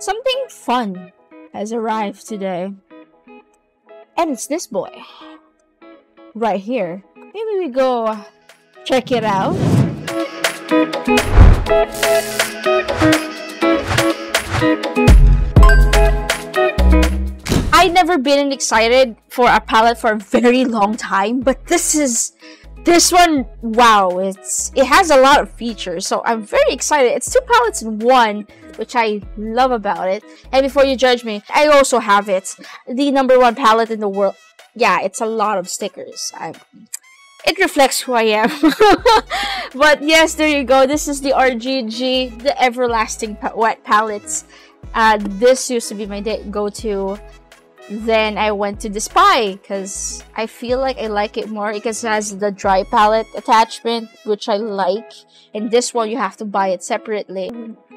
Something fun has arrived today. And it's this boy. Right here. Maybe we go check it out. I've never been excited for a palette for a very long time, but this one, wow, it has a lot of features, so I'm very excited. It's 2 palettes in one, which I love about it. And before you judge me, I also have it, the #1 palette in the world. Yeah, it's a lot of stickers. It reflects who I am. But yes, there you go. This is the RGG, the Everlasting Wet Palettes. This used to be my go-to. Then I went to the Spy because I feel like I like it more because it has the dry palette attachment, which I like. And this one, you have to buy it separately.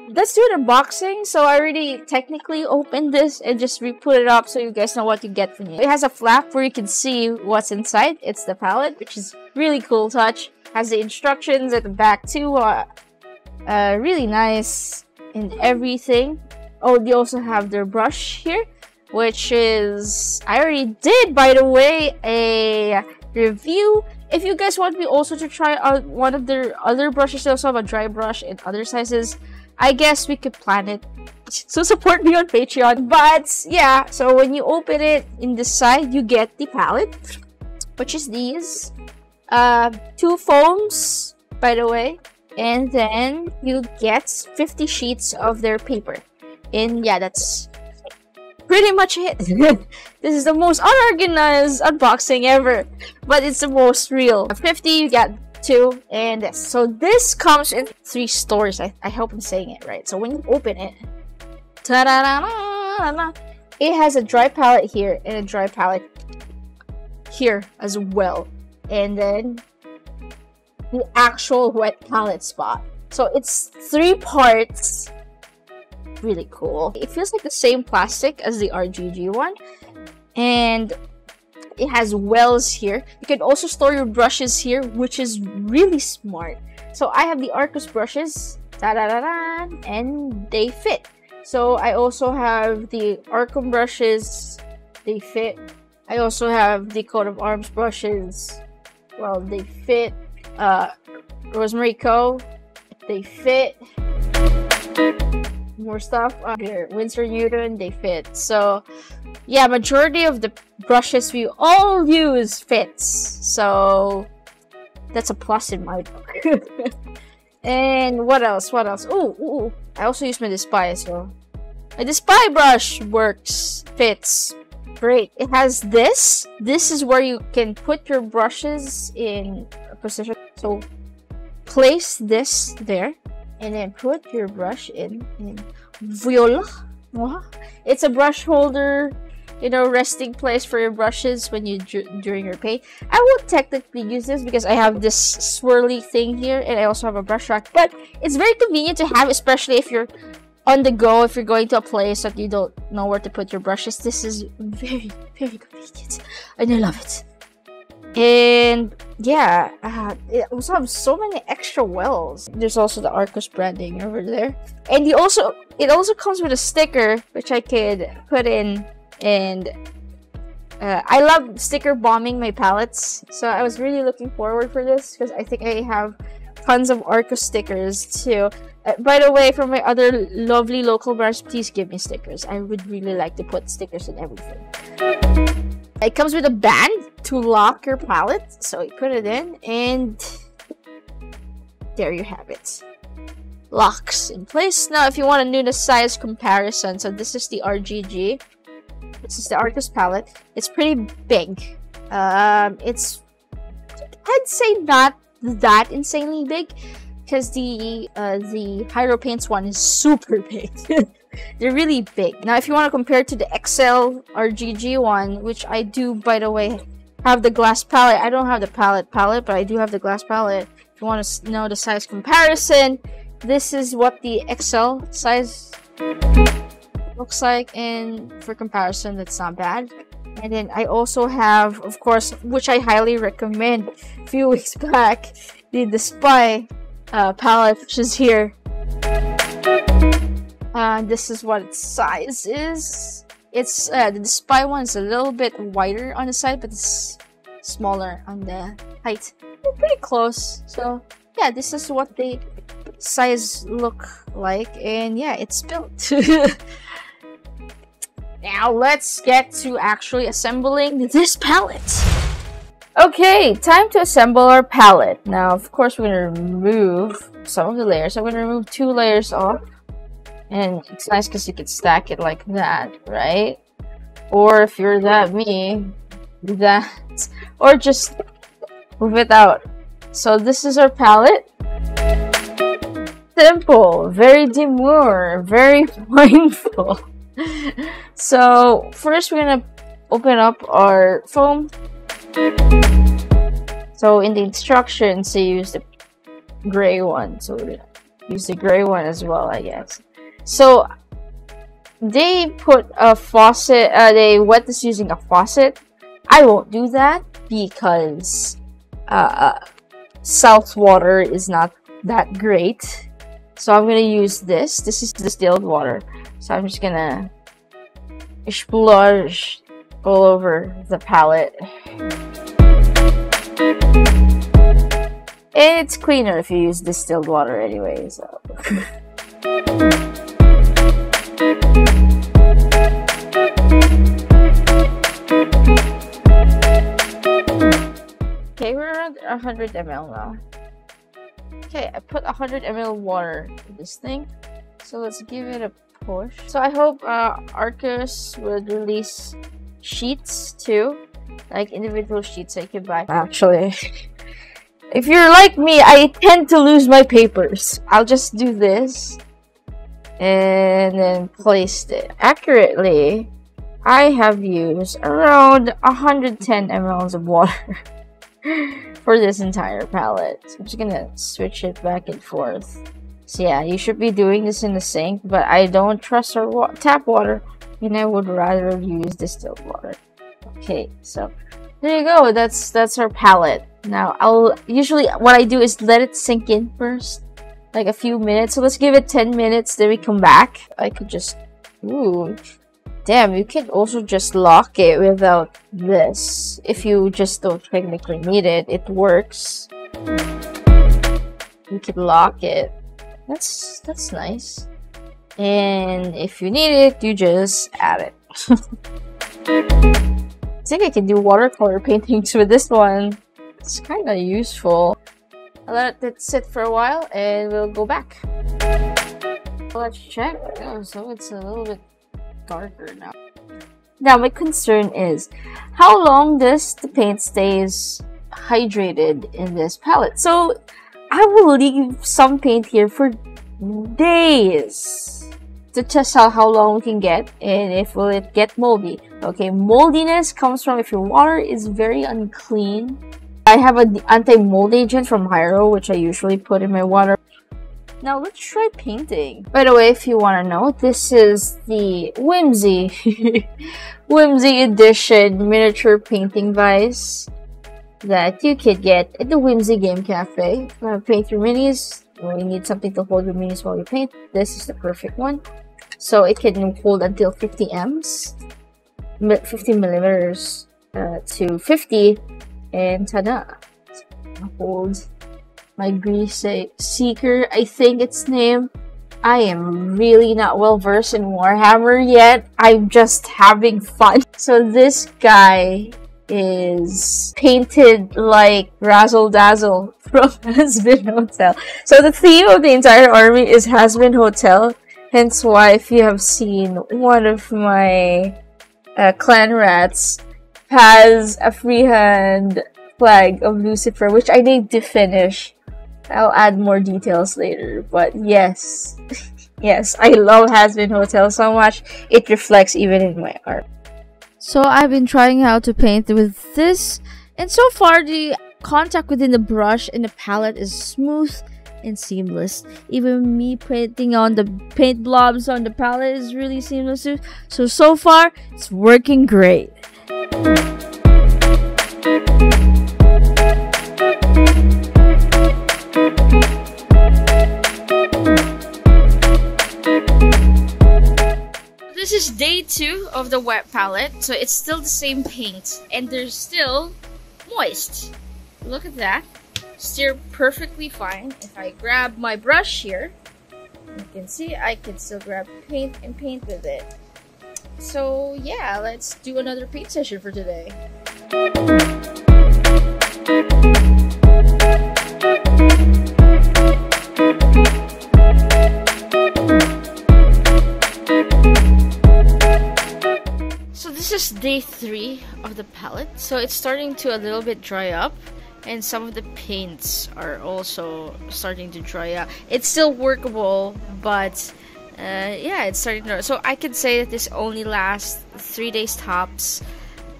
Let's do an unboxing. So I already technically opened this and just re-put it up so you guys know what you get from it. It has a flap where you can see what's inside. It's the palette, which is really cool touch. Has the instructions at the back too. Really nice and everything. Oh, they also have their brush here, which is, I already did, by the way, a review. If you guys want me also to try out one of their other brushes, they also have a dry brush in other sizes. I guess we could plan it. So support me on Patreon. But yeah, so when you open it in this side, you get the palette, which is these 2 foams, by the way, and then you get 50 sheets of their paper. And yeah, that's pretty much it. This is the most unorganized unboxing ever, but it's the most real. 50, you get 2, and this. So this comes in 3 stores. I hope I'm saying it right. So when you open it, ta-da-da-da-da-da, it has a dry palette here and a dry palette here as well, and then the actual wet palette spot. So it's 3 parts. Really cool. It feels like the same plastic as the RGG one, and it has wells here. You can also store your brushes here, which is really smart. So I have the Arcus brushes, and they fit. So I also have the Arcum brushes, they fit. I also have the coat of arms brushes, well, they fit. Rosemary Co, they fit. More stuff here, Winsor Newton, they fit. So yeah, majority of the brushes we all use fits, so that's a plus in my book. And what else, ooh, I also use my Despy, so my Despy brush works, fits great. It has this is where you can put your brushes in a position. So place this there and then put your brush in voila. It's a brush holder, you know, resting place for your brushes when you during your paint. I won't technically use this because I have this swirly thing here, and I also have a brush rack, but it's very convenient to have, especially if you're on the go, if you're going to a place that you don't know where to put your brushes. This is very, very convenient, and I love it. And yeah, it also has so many extra wells. There's also the Arcus branding over there, and it also comes with a sticker which I could put in. And I love sticker bombing my palettes, so I was really looking forward for this because I think I have tons of Arcus stickers too. By the way, for my other lovely local brands, please give me stickers. I would really like to put stickers in everything. It comes with a band to lock your palette, so you put it in, and there you have it. Locks in place. Now, if you want to do the size comparison, so this is the RGG. This is the Arcus palette. It's pretty big. It's, I'd say, not that insanely big, because the Hyro Paints one is super big. They're really big. Now, if you want to compare to the XL RGG one, which I do, by the way, have the glass palette. I don't have the palette, but I do have the glass palette. If you want to know the size comparison, this is what the XL size looks like, and for comparison, that's not bad. And then I also have, of course, which I highly recommend, a few weeks back, the Spy palette, which is here. This is what its size is. It's the spy one is a little bit wider on the side, but it's smaller on the height. They're pretty close. So yeah, this is what the size look like, and yeah, it's built. Now let's get to actually assembling this palette. Okay, time to assemble our palette. Now, of course, we're gonna remove some of the layers. I'm gonna remove 2 layers off. And it's nice because you can stack it like that, right? Or if you're that me, do that. Or just move it out. So this is our palette. Simple, very demure, very mindful. So first we're gonna open up our foam. So in the instructions they use the gray one. So we're gonna use the gray one as well, I guess. So they put a faucet, they wet this using a faucet. I won't do that because salt water is not that great. So I'm gonna use this. This is distilled water. So I'm just gonna splurge all over the palette. It's cleaner if you use distilled water anyway, so. Okay, we're around 100 ml now. Okay, I put 100 ml water in this thing. So let's give it a push. So I hope Arcus would release sheets too. Like individual sheets I can buy. Actually, if you're like me, I tend to lose my papers. I'll just do this. And then placed it accurately. I have used around 110 ml of water for this entire palette. So I'm just gonna switch it back and forth. So yeah, you should be doing this in the sink, but I don't trust our tap water, and I would rather use distilled water. Okay, so there you go. That's our palette. Now I'll usually what I do is let it sink in first. Like a few minutes. So let's give it 10 minutes, then we come back. I could just... Ooh. Damn, you can also just lock it without this. If you just don't technically need it, it works. You can lock it. That's nice. And if you need it, you just add it. I think I can do watercolor paintings with this one. It's kind of useful. I'll let it sit for a while and we'll go back. Let's check. Oh, so it's a little bit darker now. Now my concern is how long does the paint stays hydrated in this palette? So I will leave some paint here for days to test out how long we can get and if will it get moldy. Okay, moldiness comes from if your water is very unclean. I have an anti-mold agent from Hyro, which I usually put in my water. Now let's try painting. By the way, if you want to know, this is the Whimsy edition miniature painting vise that you could get at the Whimsy Game Cafe. If you want to paint your minis, or you need something to hold your minis while you paint, this is the perfect one. So it can hold until 50 m's, 50 millimeters to 50. And ta-da! Hold my Grease Seeker, I think it's named. I am really not well versed in Warhammer yet. I'm just having fun. So this guy is painted like Razzle Dazzle from Hazbin Hotel. So the theme of the entire army is Hazbin Hotel. Hence why if you have seen one of my clan rats has a freehand flag of Lucifer, which I need to finish. I'll add more details later, but yes, yes, I love Hazbin Hotel so much, it reflects even in my art. So I've been trying how to paint with this, and so far the contact within the brush and the palette is smooth and seamless. Even me painting on the paint blobs on the palette is really seamless too. So far, it's working great. this is day 2 of the wet palette. So it's still the same paint and they're still moist. Look at that. Still perfectly fine. If I grab my brush here, you can see I can still grab paint and paint with it. So yeah, let's do another paint session for today. So this is day 3 of the palette. So it's starting to a little bit dry up. And some of the paints are also starting to dry out. It's still workable, but yeah, it's starting to. So I could say that this only lasts 3 days tops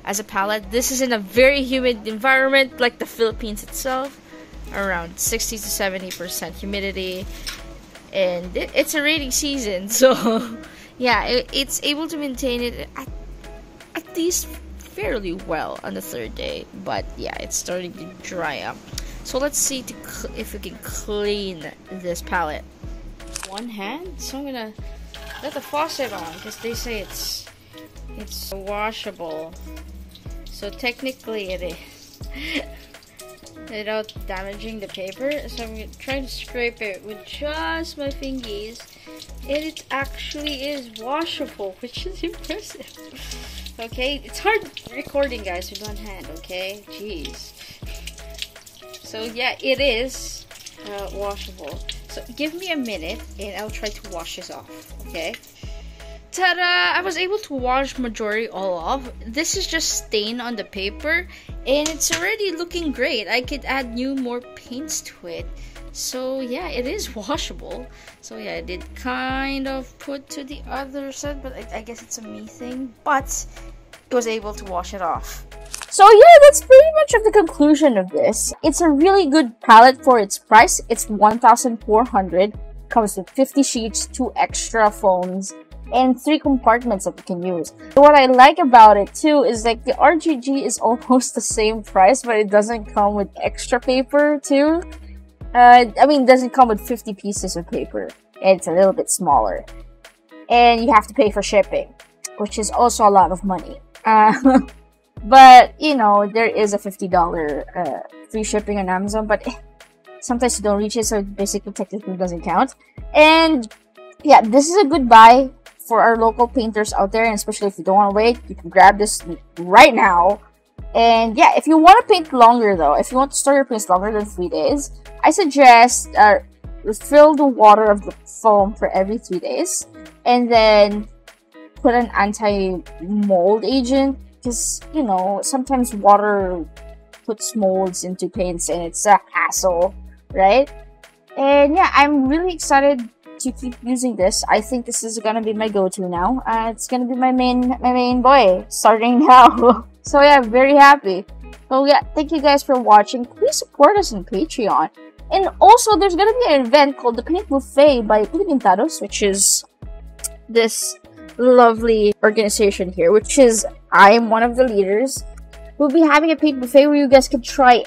as a palette. This is in a very humid environment, like the Philippines itself, around 60 to 70% humidity, and it's a rainy season. So yeah, it's able to maintain it at least fairly well on the 3rd day, but yeah, it's starting to dry up. So let's see if we can clean this palette. One hand, so I'm gonna let the faucet on because they say it's washable. So technically it is without damaging the paper. So I'm trying to scrape it with just my fingies, and it actually is washable, which is impressive. Okay, it's hard recording, guys, with one hand, okay? Jeez. So yeah, it is washable. So give me a minute and I'll try to wash this off, okay? Ta-da! I was able to wash majority all off. This is just stain on the paper and it's already looking great. I could add more paints to it. So yeah, it is washable. So yeah, I did kind of put to the other side, but I guess it's a me thing. But it was able to wash it off. So yeah, that's pretty much of the conclusion of this. It's a really good palette for its price. It's 1,400. Comes with 50 sheets, 2 extra phones, and 3 compartments that you can use. What I like about it too is like the RGG is almost the same price, but it doesn't come with extra paper too. I mean, it doesn't come with 50 pieces of paper. It's a little bit smaller. And you have to pay for shipping, which is also a lot of money. But, you know, there is a $50 free shipping on Amazon, but sometimes you don't reach it, so it basically technically doesn't count. And yeah, this is a good buy for our local painters out there, and especially if you don't want to wait, you can grab this right now. And yeah, if you want to paint longer though, if you want to store your paints longer than 3 days, I suggest fill the water of the foam for every 3 days, and then put an anti-mold agent, because you know sometimes water puts molds into paints and it's a hassle, right? And yeah, I'm really excited to keep using this. I think this is gonna be my go-to now. It's gonna be my main boy starting now. So yeah, I'm very happy. So yeah, thank you guys for watching. Please support us on Patreon. And also, there's gonna be an event called the Paint Buffet by Pintados, which is this lovely organization here, which is I am one of the leaders. We'll be having a paint buffet where you guys can try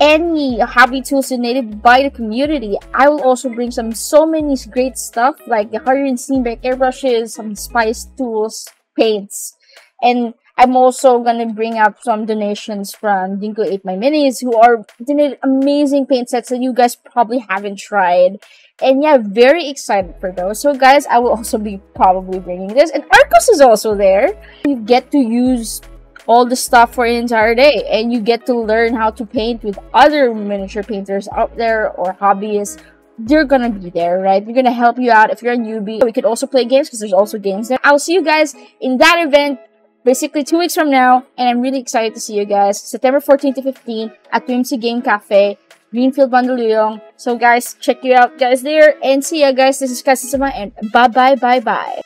any hobby tools donated by the community. I will also bring so many great stuff like the Hard Steam Back airbrushes, some spice tools, paints, and I'm also gonna bring up some donations from Dinko 8 My Minis, who are donated amazing paint sets that you guys probably haven't tried. And yeah, very excited for those. So guys, I will also be probably bringing this. And Arcus is also there. You get to use all the stuff for an entire day, and you get to learn how to paint with other miniature painters out there or hobbyists. They're gonna be there, right? They're gonna help you out if you're a newbie. We could also play games because there's also games there. I'll see you guys in that event basically 2 weeks from now, and I'm really excited to see you guys September 14th to 15th at WMC Game Cafe, Greenfield, Mandaluyong. So guys, check you out guys there, and see ya guys. This is Kaizen, and bye.